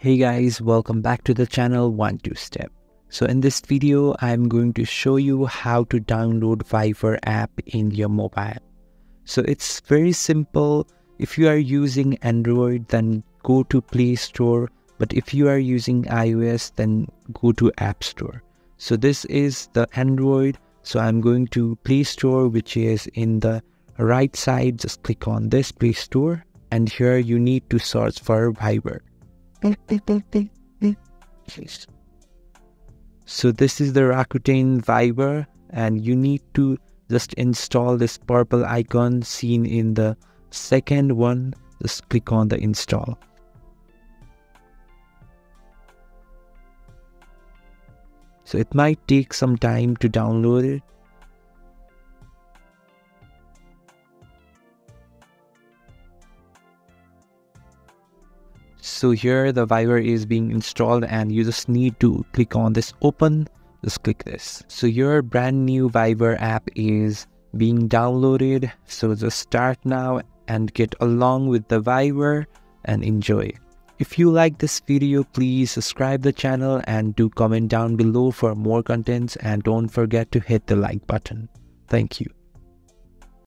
Hey guys, welcome back to the channel 1-2-Step. So in this video, I'm going to show you how to download Viber app in your mobile. So it's very simple. If you are using Android, then go to Play Store. But if you are using iOS, then go to App Store. So this is the Android. So I'm going to Play Store, which is in the right side. Just click on this Play Store. And here you need to search for Viber. So this is the Rakuten Viber, and you need to just install this purple icon seen in the second one. Just click on the install. So it might take some time to download it. So here the Viber is being installed and you just need to click on this open. Just click this. So your brand new Viber app is being downloaded. So just start now and get along with the Viber and enjoy. If you like this video, please subscribe the channel and do comment down below for more contents, and don't forget to hit the like button. Thank you.